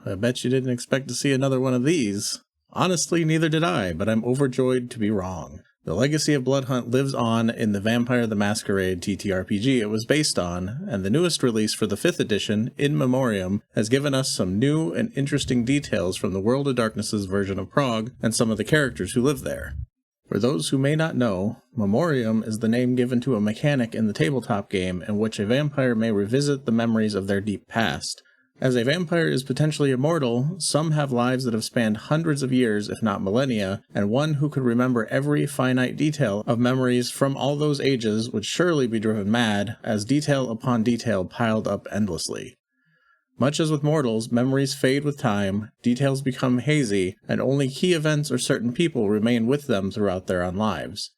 I bet you didn't expect to see another one of these. Honestly, neither did I, but I'm overjoyed to be wrong. The legacy of Bloodhunt lives on in the Vampire the Masquerade TTRPG it was based on, and the newest release for the 5th edition, In Memoriam, has given us some new and interesting details from the World of Darkness's version of Prague and some of the characters who live there. For those who may not know, Memoriam is the name given to a mechanic in the tabletop game in which a vampire may revisit the memories of their deep past. As a vampire is potentially immortal, some have lives that have spanned hundreds of years, if not millennia, and one who could remember every finite detail of memories from all those ages would surely be driven mad, as detail upon detail piled up endlessly. Much as with mortals, memories fade with time, details become hazy, and only key events or certain people remain with them throughout their own lives.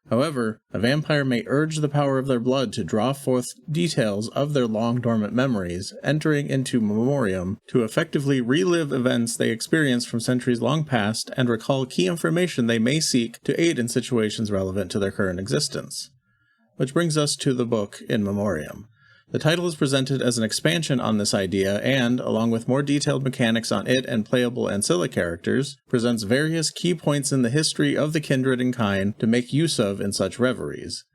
However, a vampire may urge the power of their blood to draw forth details of their long-dormant memories, entering into Memoriam to effectively relive events they experienced from centuries long past and recall key information they may seek to aid in situations relevant to their current existence. Which brings us to the book In Memoriam. The title is presented as an expansion on this idea and, along with more detailed mechanics on it and playable ancilla characters, presents various key points in the history of the kindred and kind to make use of in such reveries,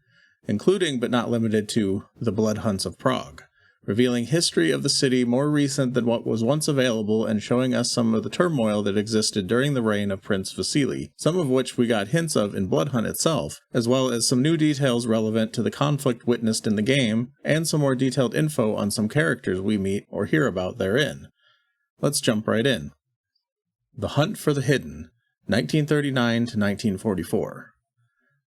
including but not limited to the Bloodhunts of Prague, revealing history of the city more recent than what was once available and showing us some of the turmoil that existed during the reign of Prince Vasily, some of which we got hints of in Bloodhunt itself, as well as some new details relevant to the conflict witnessed in the game, and some more detailed info on some characters we meet or hear about therein. Let's jump right in. The Hunt for the Hidden, 1939 to 1944.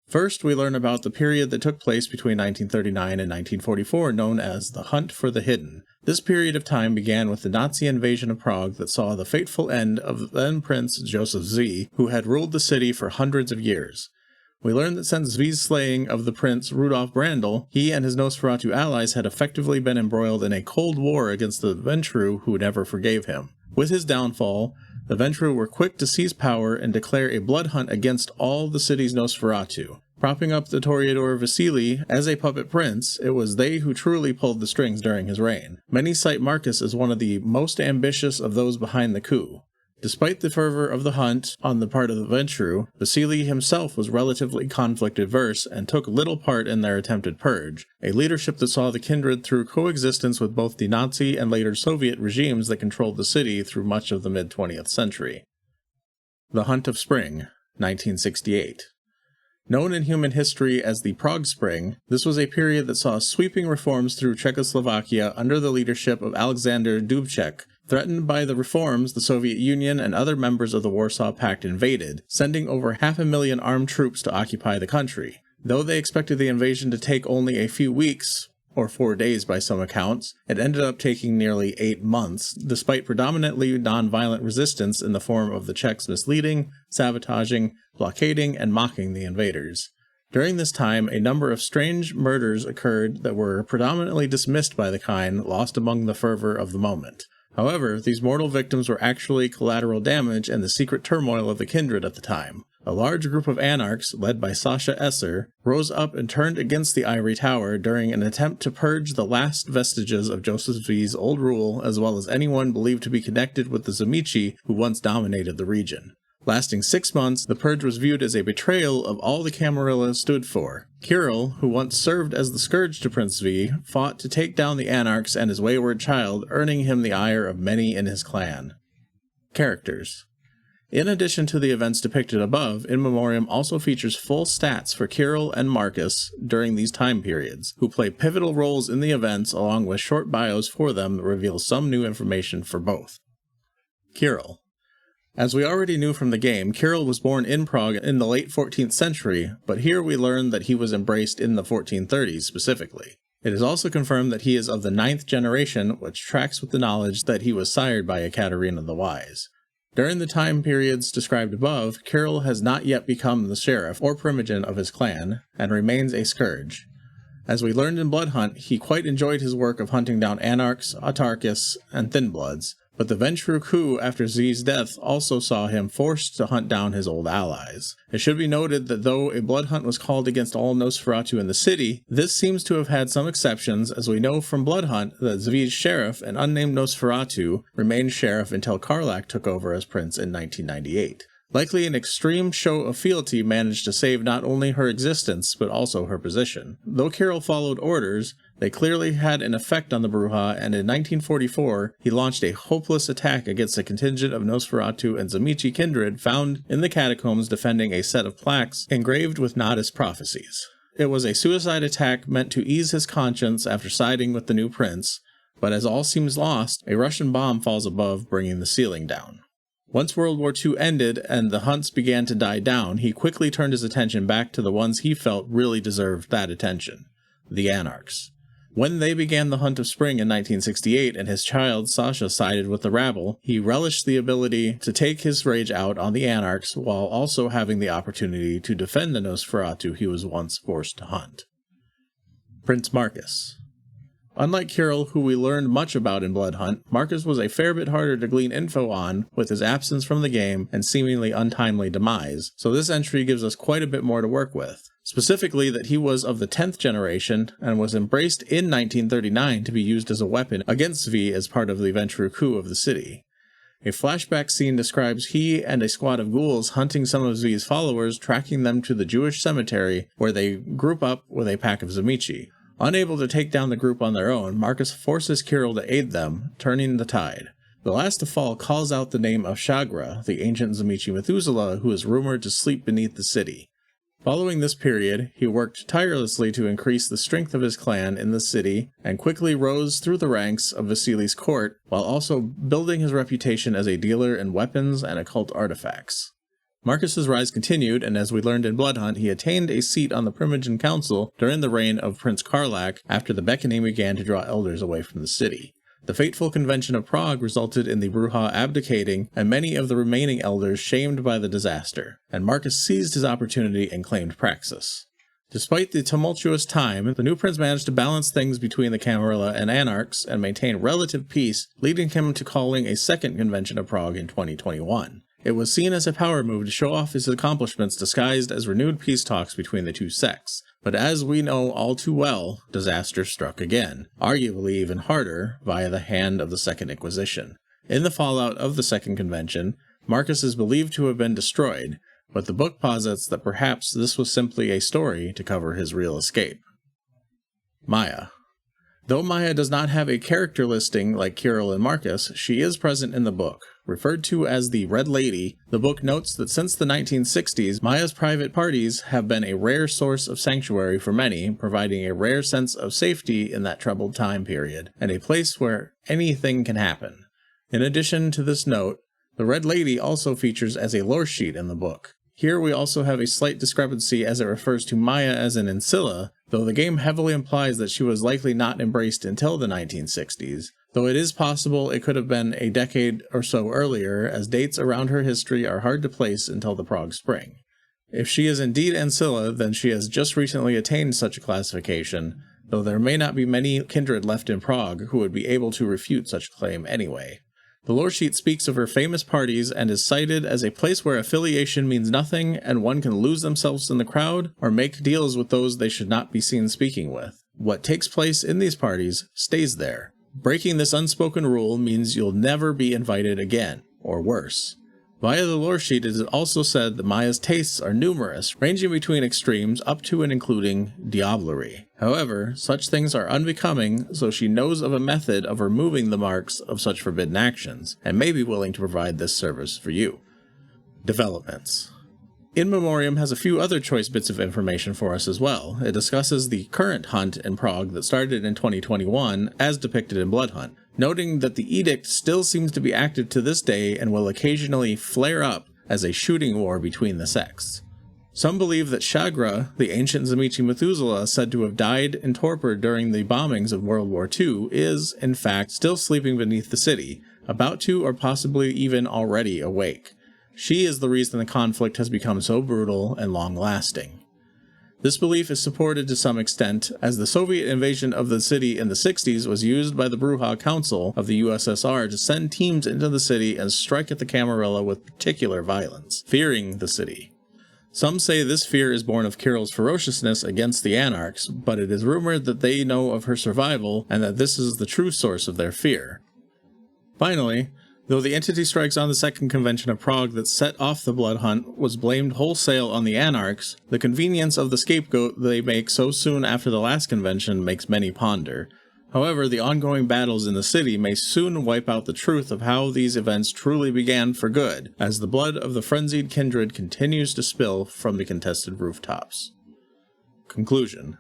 First, we learn about the period that took place between 1939 and 1944, known as the Hunt for the Hidden. This period of time began with the Nazi invasion of Prague that saw the fateful end of then Prince Joseph Z, who had ruled the city for hundreds of years. We learn that since Zvi's slaying of the Prince Rudolf Brandl, he and his Nosferatu allies had effectively been embroiled in a cold war against the Ventru, who never forgave him. With his downfall, the Ventru were quick to seize power and declare a blood hunt against all the city's Nosferatu. Propping up the Toreador Vasily as a puppet prince, it was they who truly pulled the strings during his reign. Many cite Marcus as one of the most ambitious of those behind the coup. Despite the fervor of the hunt on the part of the Ventru, Vasily himself was relatively conflict-averse and took little part in their attempted purge, a leadership that saw the kindred through coexistence with both the Nazi and later Soviet regimes that controlled the city through much of the mid-20th century. The Hunt of Spring, 1968. Known in human history as the Prague Spring, this was a period that saw sweeping reforms through Czechoslovakia under the leadership of Alexander Dubček. Threatened by the reforms, the Soviet Union and other members of the Warsaw Pact invaded, sending over 500,000 armed troops to occupy the country. Though they expected the invasion to take only a few weeks, or 4 days by some accounts, it ended up taking nearly 8 months, despite predominantly non-violent resistance in the form of the Czechs misleading, sabotaging, blockading, and mocking the invaders. During this time, a number of strange murders occurred that were predominantly dismissed by the kind, lost among the fervor of the moment. However, these mortal victims were actually collateral damage and the secret turmoil of the kindred at the time. A large group of anarchs, led by Sasha Esser, rose up and turned against the Ivory Tower during an attempt to purge the last vestiges of Joseph Zvi's old rule, as well as anyone believed to be connected with the Zamici who once dominated the region. Lasting 6 months, the purge was viewed as a betrayal of all the Camarilla stood for. Kirill, who once served as the scourge to Prince Zvi, fought to take down the anarchs and his wayward child, earning him the ire of many in his clan. Characters. In addition to the events depicted above, In Memoriam also features full stats for Kirill and Marcus during these time periods, who play pivotal roles in the events along with short bios for them that reveal some new information for both. Kirill. As we already knew from the game, Kirill was born in Prague in the late 14th century, but here we learn that he was embraced in the 1430s specifically. It is also confirmed that he is of the 9th generation, which tracks with the knowledge that he was sired by Ekaterina the Wise. During the time periods described above, Kirill has not yet become the sheriff or primogen of his clan, and remains a scourge. As we learned in Bloodhunt, he quite enjoyed his work of hunting down anarchs, autarchists, and thin bloods, But the vengeful coup after Zvi's death also saw him forced to hunt down his old allies. It should be noted that though a blood hunt was called against all Nosferatu in the city, this seems to have had some exceptions, as we know from Bloodhunt that Zvi's sheriff, an unnamed Nosferatu, remained sheriff until Karlach took over as prince in 1998. Likely an extreme show of fealty managed to save not only her existence, but also her position. Though Kirill followed orders, they clearly had an effect on the Brujah, and in 1944, he launched a hopeless attack against a contingent of Nosferatu and Tzimisce kindred found in the catacombs defending a set of plaques engraved with Nodis prophecies. It was a suicide attack meant to ease his conscience after siding with the new prince, but as all seems lost, a Russian bomb falls above, bringing the ceiling down. Once World War II ended and the hunts began to die down, he quickly turned his attention back to the ones he felt really deserved that attention, the Anarchs. When they began the Hunt of Spring in 1968 and his child Sasha sided with the rabble, he relished the ability to take his rage out on the Anarchs while also having the opportunity to defend the Nosferatu he was once forced to hunt. Prince Marcus. Unlike Kirill, who we learned much about in Bloodhunt, Marcus was a fair bit harder to glean info on with his absence from the game and seemingly untimely demise, so this entry gives us quite a bit more to work with. Specifically that he was of the 10th generation and was embraced in 1939 to be used as a weapon against Zvi as part of the eventual coup of the city. A flashback scene describes he and a squad of ghouls hunting some of Zvi's followers, tracking them to the Jewish cemetery where they group up with a pack of Tzimisce. Unable to take down the group on their own, Marcus forces Kirill to aid them, turning the tide. The last to fall calls out the name of Shagra, the ancient Tzimisce Methuselah who is rumored to sleep beneath the city. Following this period, he worked tirelessly to increase the strength of his clan in the city, and quickly rose through the ranks of Vasili's court, while also building his reputation as a dealer in weapons and occult artifacts. Marcus's rise continued, and as we learned in Bloodhunt, he attained a seat on the Primogen Council during the reign of Prince Karlach after the beckoning began to draw elders away from the city. The fateful convention of Prague resulted in the Brujah abdicating and many of the remaining elders shamed by the disaster, and Marcus seized his opportunity and claimed Praxis. Despite the tumultuous time, the new prince managed to balance things between the Camarilla and Anarchs and maintain relative peace, leading him to calling a second convention of Prague in 2021. It was seen as a power move to show off his accomplishments disguised as renewed peace talks between the two sects. But as we know all too well, disaster struck again, arguably even harder, via the hand of the Second Inquisition. In the fallout of the Second Convention, Marcus is believed to have been destroyed, but the book posits that perhaps this was simply a story to cover his real escape. Maya. Though Maya does not have a character listing like Kirill and Marcus, she is present in the book. Referred to as the Red Lady, the book notes that since the 1960s, Maya's private parties have been a rare source of sanctuary for many, providing a rare sense of safety in that troubled time period, and a place where anything can happen. In addition to this note, the Red Lady also features as a lore sheet in the book. Here we also have a slight discrepancy as it refers to Maya as an Ancilla, though the game heavily implies that she was likely not embraced until the 1960s, though it is possible it could have been a decade or so earlier, as dates around her history are hard to place until the Prague Spring. If she is indeed Ancilla, then she has just recently attained such a classification, though there may not be many kindred left in Prague who would be able to refute such a claim anyway. The lore sheet speaks of her famous parties and is cited as a place where affiliation means nothing and one can lose themselves in the crowd or make deals with those they should not be seen speaking with. What takes place in these parties stays there. Breaking this unspoken rule means you'll never be invited again, or worse. Via the lore sheet, it is also said that Maya's tastes are numerous, ranging between extremes up to and including diablerie. However, such things are unbecoming, so she knows of a method of removing the marks of such forbidden actions, and may be willing to provide this service for you. Developments. In Memoriam has a few other choice bits of information for us as well. It discusses the current hunt in Prague that started in 2021, as depicted in Bloodhunt, noting that the edict still seems to be active to this day and will occasionally flare up as a shooting war between the sects. Some believe that Shagra, the ancient Tzimisce Methuselah said to have died in torpor during the bombings of World War II, is, in fact, still sleeping beneath the city, about to or possibly even already awake. She is the reason the conflict has become so brutal and long-lasting. This belief is supported to some extent, as the Soviet invasion of the city in the 60s was used by the Bruja Council of the USSR to send teams into the city and strike at the Camarilla with particular violence, fearing the city. Some say this fear is born of Kirill's ferociousness against the anarchs, but it is rumored that they know of her survival and that this is the true source of their fear. Finally, though the entity strikes on the Second Convention of Prague that set off the Bloodhunt was blamed wholesale on the anarchs, the convenience of the scapegoat they make so soon after the last convention makes many ponder. However, the ongoing battles in the city may soon wipe out the truth of how these events truly began for good, as the blood of the frenzied kindred continues to spill from the contested rooftops. Conclusion.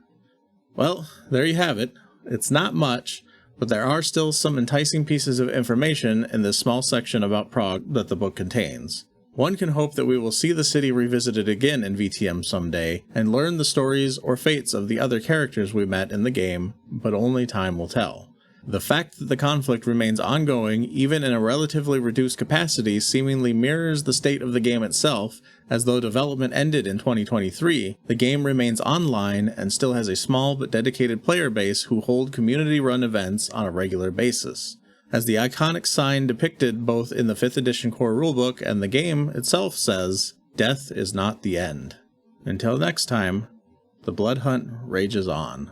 Well, there you have it. It's not much, but there are still some enticing pieces of information in this small section about Prague that the book contains. One can hope that we will see the city revisited again in VtM someday, and learn the stories or fates of the other characters we met in the game, but only time will tell. The fact that the conflict remains ongoing, even in a relatively reduced capacity, seemingly mirrors the state of the game itself, as though development ended in 2023, the game remains online and still has a small but dedicated player base who hold community-run events on a regular basis. As the iconic sign depicted both in the 5th edition core rulebook and the game itself says, "Death is not the end." Until next time, the Bloodhunt rages on.